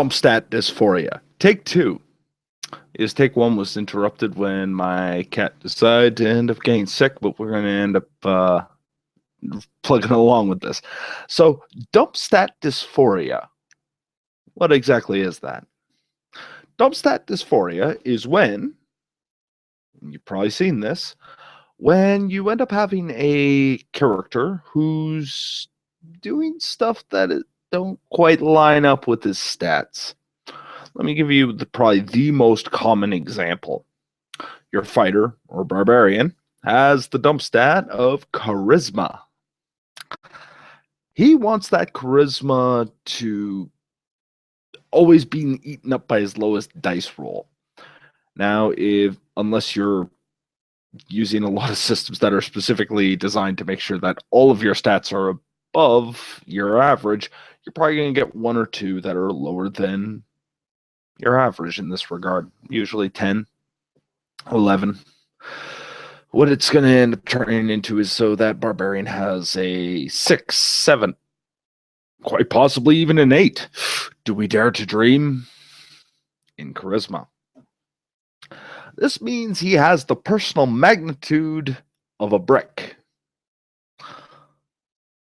Dump Stat Dysphoria. Take two. Is take one was interrupted when my cat decided to end up getting sick, but we're going to end up plugging along with this. So, Dump Stat Dysphoria. What exactly is that? Dump Stat Dysphoria is when, you've probably seen this, when you end up having a character who's doing stuff that don't quite line up with his stats. Let me give you probably the most common example. Your fighter or barbarian has the dump stat of charisma. He wants that charisma to always being eaten up by his lowest dice roll. Now, unless you're using a lot of systems that are specifically designed to make sure that all of your stats are above your average, you're probably going to get one or two that are lower than your average in this regard, usually 10, 11. What it's going to end up turning into is so that barbarian has a 6, 7, quite possibly even an 8. Do we dare to dream? In charisma. This means he has the personal magnitude of a brick.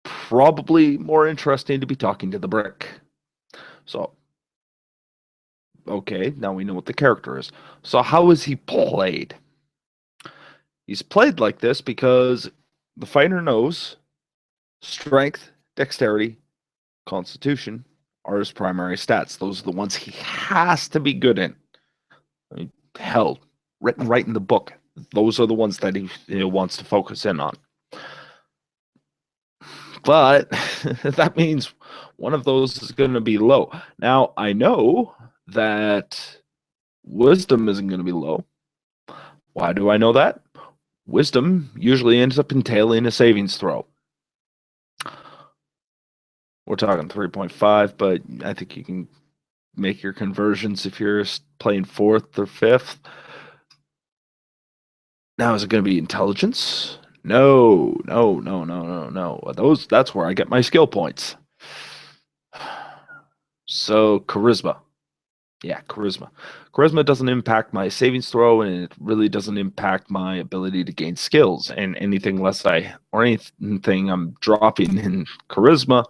Probably more interesting to be talking to the brick. So, okay, now we know what the character is. So how is he played? He's played like this because the fighter knows strength, dexterity, constitution are his primary stats. Those are the ones he has to be good in. I mean, hell, written right in the book. Those are the ones that he wants to focus in on. But that means one of those is going to be low. Now, I know that wisdom isn't going to be low. Why do I know that? Wisdom usually ends up entailing a savings throw. We're talking 3.5, but I think you can make your conversions if you're playing 4th or 5th. Now, is it going to be intelligence? No. That's where I get my skill points. So, charisma. Yeah, charisma. Charisma doesn't impact my savings throw, and it really doesn't impact my ability to gain skills. And anything I'm dropping in charisma,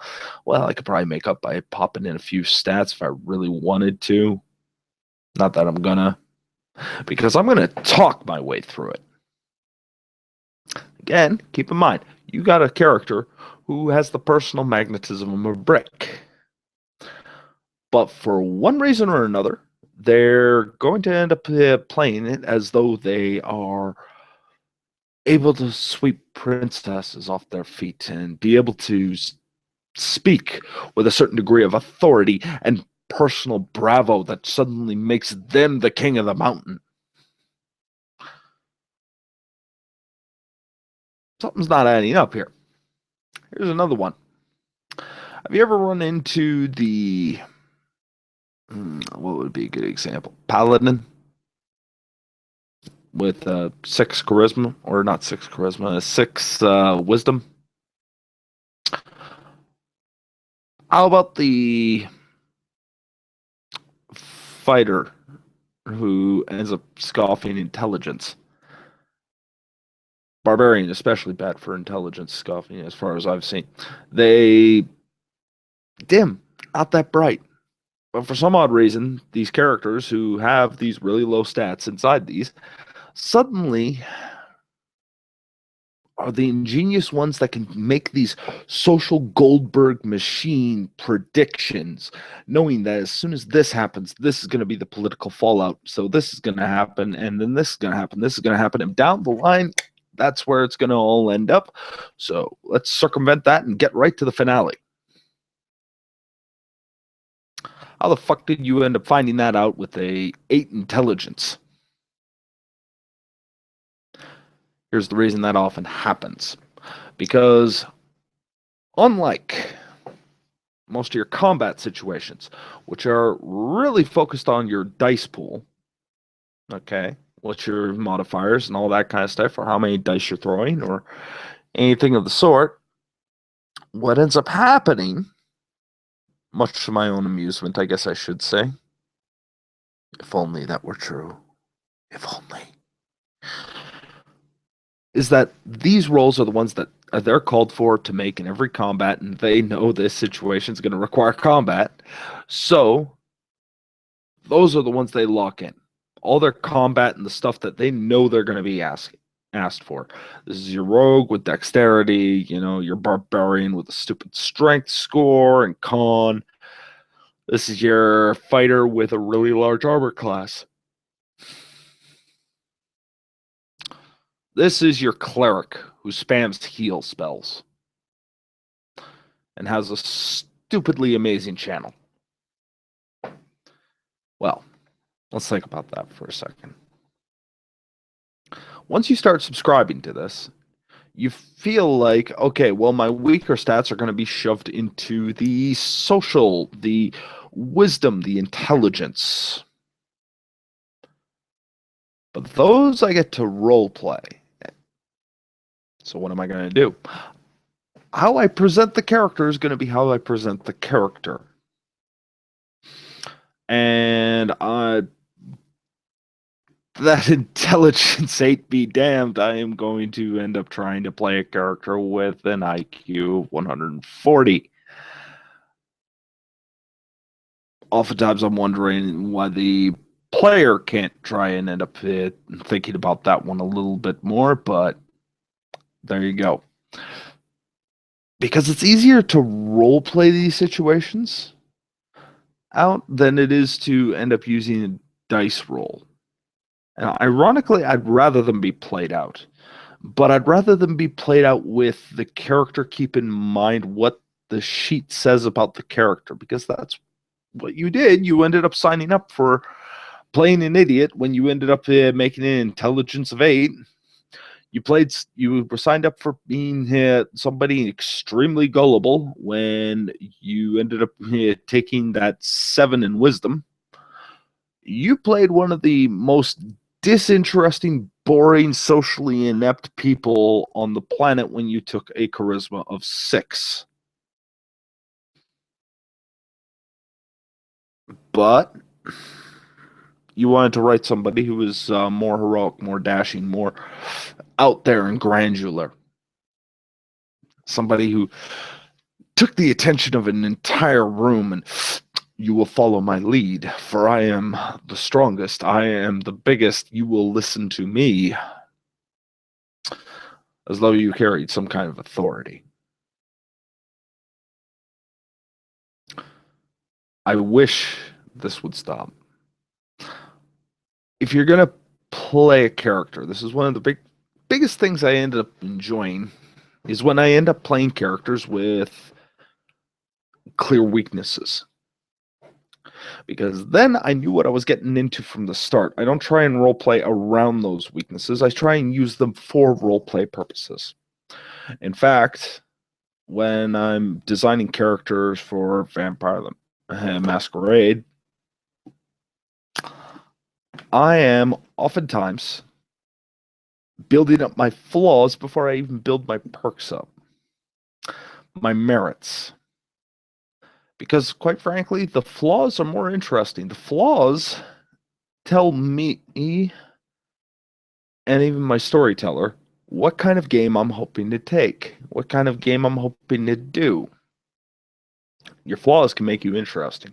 well, I could probably make up by popping in a few stats if I really wanted to. Not that I'm gonna, because I'm gonna talk my way through it. Again, keep in mind, you got a character who has the personal magnetism of a brick. But for one reason or another, they're going to end up playing it as though they are able to sweep princesses off their feet and be able to speak with a certain degree of authority and personal bravo that suddenly makes them the king of the mountain. Something's not adding up here. Here's another one. Have you ever run into the... what would be a good example? Paladin with 6 charisma, or not 6 charisma, 6 wisdom. How about the fighter who ends up scoffing intelligence? Barbarian, especially bad for intelligence scoffing, as far as I've seen. They dim, not that bright. But for some odd reason, these characters who have these really low stats inside these suddenly are the ingenious ones that can make these social Goldberg machine predictions, knowing that as soon as this happens, this is going to be the political fallout. So this is going to happen, and then this is going to happen, this is going to happen, and down the line, that's where it's going to all end up. So let's circumvent that and get right to the finale. How the fuck did you end up finding that out with a 8 intelligence? Here's the reason that often happens. Because unlike most of your combat situations, which are really focused on your dice pool, okay, what's your modifiers and all that kind of stuff, or how many dice you're throwing, or anything of the sort, what ends up happening much to my own amusement, I guess I should say. If only that were true. If only. Is that these roles are the ones that they're called for to make in every combat, and they know this situation is going to require combat. So those are the ones they lock in. All their combat and the stuff that they know they're going to be asked for. This is your rogue with dexterity, your barbarian with a stupid strength score and con. This is your fighter with a really large armor class. This is your cleric who spams heal spells and has a stupidly amazing channel. Well, let's think about that for a second. Once you start subscribing to this, you feel like, okay, well, my weaker stats are going to be shoved into the social, the wisdom, the intelligence. But those I get to role play. So what am I going to do? How I present the character is going to be how I present the character. And that intelligence 8 be damned, I am going to end up trying to play a character with an IQ of 140. Oftentimes I'm wondering why the player can't try and end up thinking about that one a little bit more, but there you go. Because it's easier to role play these situations out than it is to end up using a dice roll. And ironically, I'd rather them be played out. But I'd rather them be played out with the character keep in mind what the sheet says about the character, because that's what you did. You ended up signing up for playing an idiot when you ended up making an intelligence of 8. You were signed up for being somebody extremely gullible when you ended up taking that 7 in wisdom. You played one of the most disinteresting, boring, socially inept people on the planet when you took a charisma of 6. But you wanted to write somebody who was more heroic, more dashing, more out there and granular. Somebody who took the attention of an entire room and you will follow my lead, for I am the strongest, I am the biggest, you will listen to me. As though you carried some kind of authority. I wish this would stop. If you're going to play a character, this is one of the biggest things I ended up enjoying, is when I end up playing characters with clear weaknesses. Because then I knew what I was getting into from the start. I don't try and roleplay around those weaknesses. I try and use them for roleplay purposes. In fact, when I'm designing characters for Vampire the Masquerade, I am oftentimes building up my flaws before I even build my perks up. My merits. Because, quite frankly, the flaws are more interesting. The flaws tell me, and even my storyteller, what kind of game I'm hoping to take. What kind of game I'm hoping to do. Your flaws can make you interesting.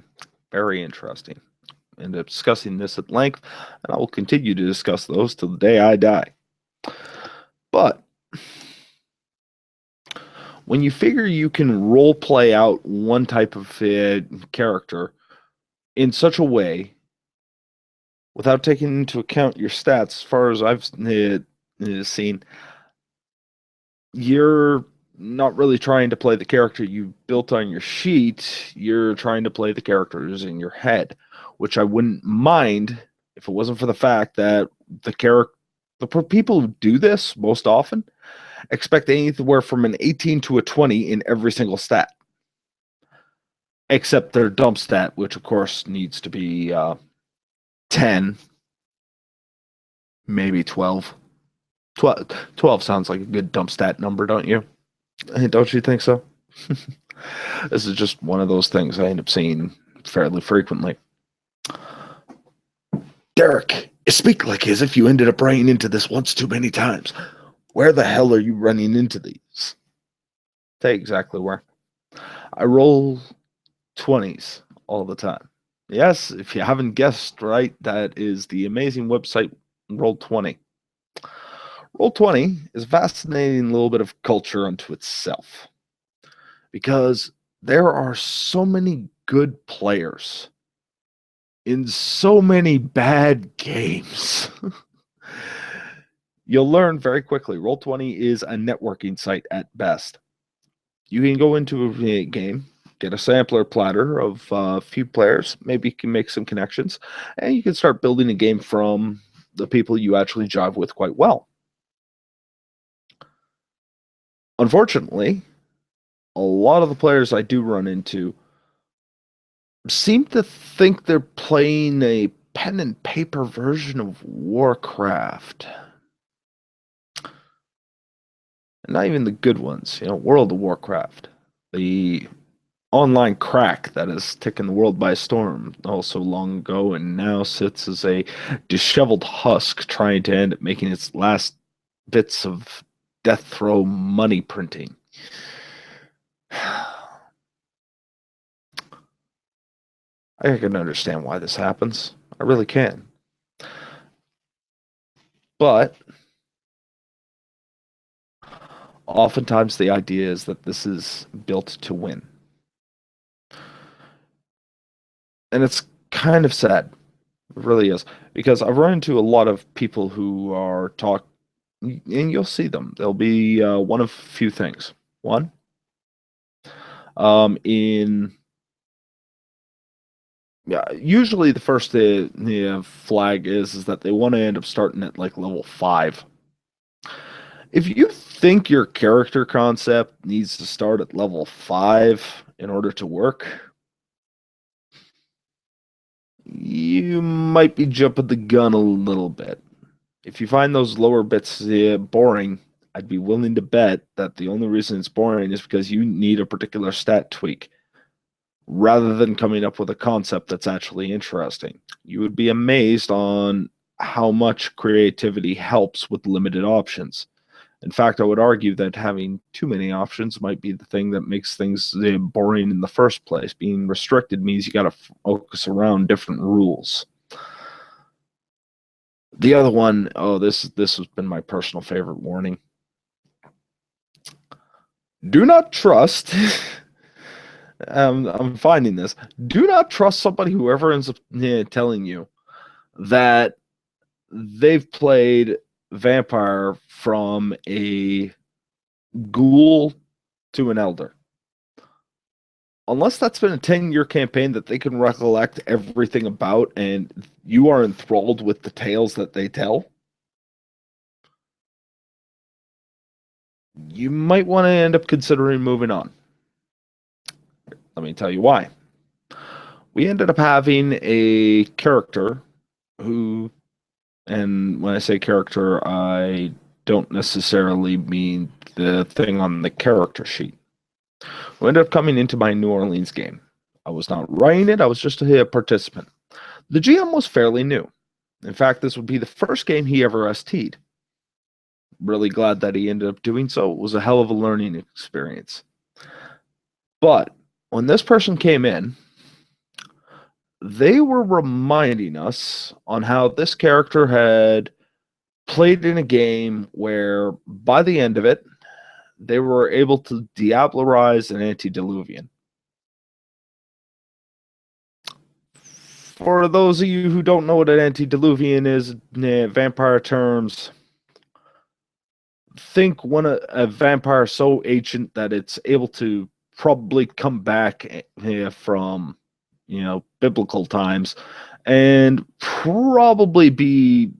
Very interesting. I end up discussing this at length, and I will continue to discuss those till the day I die. But when you figure you can role play out one type of character in such a way without taking into account your stats, as far as I've seen, you're not really trying to play the character you built on your sheet. You're trying to play the characters in your head, which I wouldn't mind if it wasn't for the fact that the people who do this most often expect anywhere from an 18 to a 20 in every single stat. Except their dump stat, which of course needs to be 10, maybe 12. 12 sounds like a good dump stat number, don't you? Don't you think so? This is just one of those things I end up seeing fairly frequently. Derek, you speak like as if you ended up running into this once too many times. Where the hell are you running into these? Tell you exactly where. I roll 20s all the time. Yes, if you haven't guessed right, that is the amazing website Roll20. Roll20 is a fascinating little bit of culture unto itself because there are so many good players in so many bad games. You'll learn very quickly. Roll20 is a networking site at best. You can go into a game, get a sampler platter of a few players, maybe you can make some connections, and you can start building a game from the people you actually jive with quite well. Unfortunately, a lot of the players I do run into seem to think they're playing a pen and paper version of Warcraft. And not even the good ones, World of Warcraft. The online crack that has taken the world by storm also long ago and now sits as a disheveled husk trying to end up making its last bits of death throw money printing. I can understand why this happens. I really can. But oftentimes the idea is that this is built to win. And it's kind of sad. It really is. Because I've run into a lot of people who are and you'll see them. They'll be one of a few things. One, in yeah, usually the first flag is that they want to end up starting at like level 5. If you think your character concept needs to start at level 5 in order to work, you might be jumping the gun a little bit. If you find those lower bits boring, I'd be willing to bet that the only reason it's boring is because you need a particular stat tweak rather than coming up with a concept that's actually interesting. You would be amazed on how much creativity helps with limited options. In fact, I would argue that having too many options might be the thing that makes things boring in the first place. Being restricted means you got to focus around different rules. The other one, this has been my personal favorite warning. Do not trust. I'm finding this. Do not trust somebody whoever ends up telling you that they've played vampire from a ghoul to an elder. Unless that's been a 10-year campaign that they can recollect everything about and you are enthralled with the tales that they tell, you might want to end up considering moving on. Let me tell you why. We ended up having a character who, and when I say character, I don't necessarily mean the thing on the character sheet, who ended up coming into my New Orleans game. I was not running it, I was just a participant. The GM was fairly new. In fact, this would be the first game he ever ST'd. Really glad that he ended up doing so. It was a hell of a learning experience. But when this person came in, they were reminding us on how this character had played in a game where by the end of it, they were able to diablerize an antediluvian. For those of you who don't know what an antediluvian is, vampire terms, think a vampire so ancient that it's able to probably come back from biblical times and probably be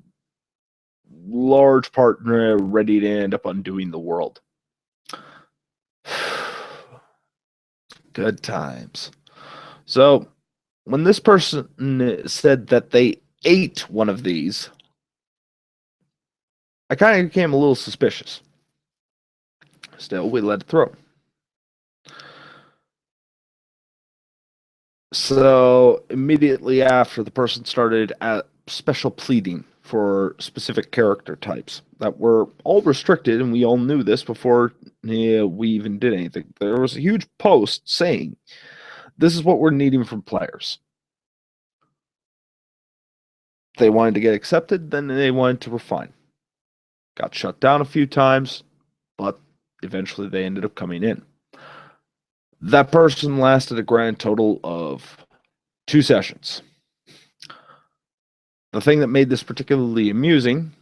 large part ready to end up undoing the world. Good times. So when this person said that they ate one of these, I kind of became a little suspicious. Still, we let it through. So immediately after, the person started at special pleading for specific character types that were all restricted, and we all knew this before we even did anything. There was a huge post saying, "This is what we're needing from players." They wanted to get accepted, then they wanted to refine. Got shut down a few times, but eventually they ended up coming in. That person lasted a grand total of 2 sessions. The thing that made this particularly amusing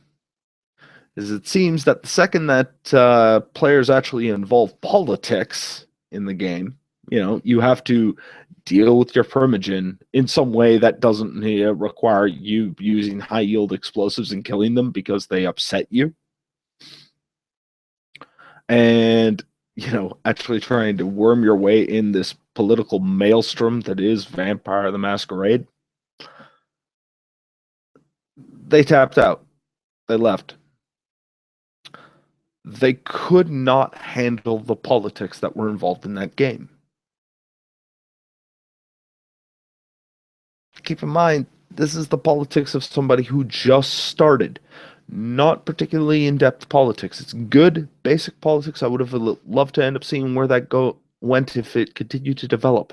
is it seems that the second that players actually involve politics in the game, you have to deal with your primogen in some way that doesn't require you using high yield explosives and killing them because they upset you. And, actually trying to worm your way in this political maelstrom that is Vampire the Masquerade. They tapped out. They left. They could not handle the politics that were involved in that game. Keep in mind, this is the politics of somebody who just started. Not particularly in-depth politics. It's good basic politics. I would have loved to end up seeing where that went if it continued to develop.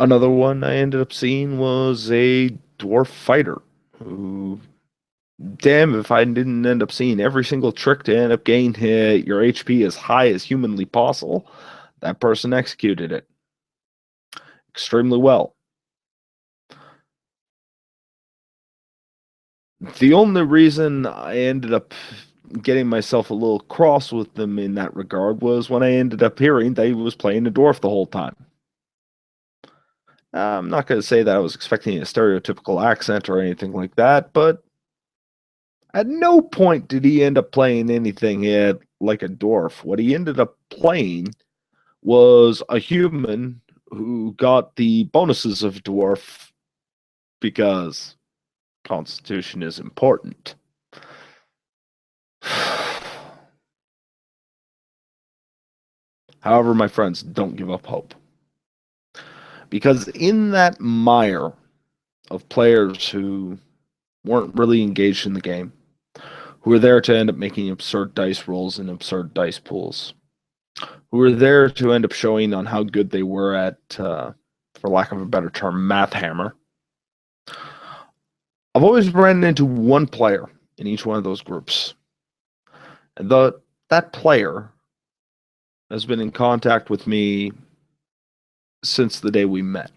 Another one I ended up seeing was a dwarf fighter who, damn, if I didn't end up seeing every single trick to end up getting your HP as high as humanly possible, that person executed it extremely well. The only reason I ended up getting myself a little cross with them in that regard was when I ended up hearing that he was playing a dwarf the whole time. I'm not going to say that I was expecting a stereotypical accent or anything like that, but at no point did he end up playing anything like a dwarf. What he ended up playing was a human who got the bonuses of dwarf because Constitution is important. However, my friends, don't give up hope. Because in that mire of players who weren't really engaged in the game, who were there to end up making absurd dice rolls and absurd dice pools, who were there to end up showing on how good they were at, for lack of a better term, math hammer, I've always ran into one player in each one of those groups. And that player has been in contact with me since the day we met.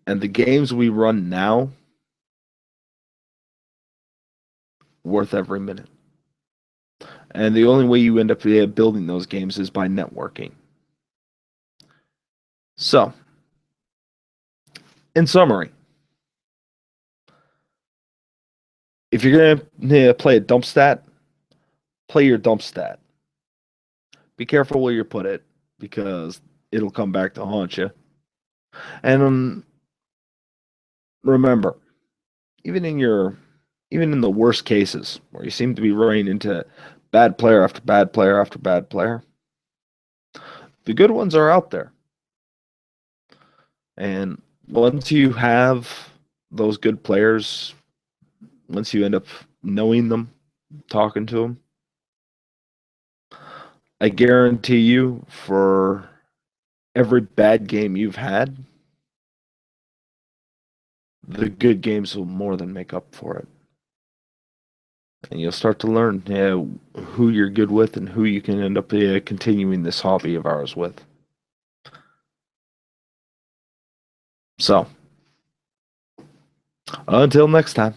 And the games we run now, worth every minute. And the only way you end up building those games is by networking. So, in summary, if you're going to play a dump stat, play your dump stat. Be careful where you put it because it'll come back to haunt you. And remember, even in the worst cases where you seem to be running into bad player after bad player after bad player, the good ones are out there. And once you have those good players, once you end up knowing them, talking to them, I guarantee you for every bad game you've had, the good games will more than make up for it. And you'll start to learn who you're good with and who you can end up continuing this hobby of ours with. So, until next time.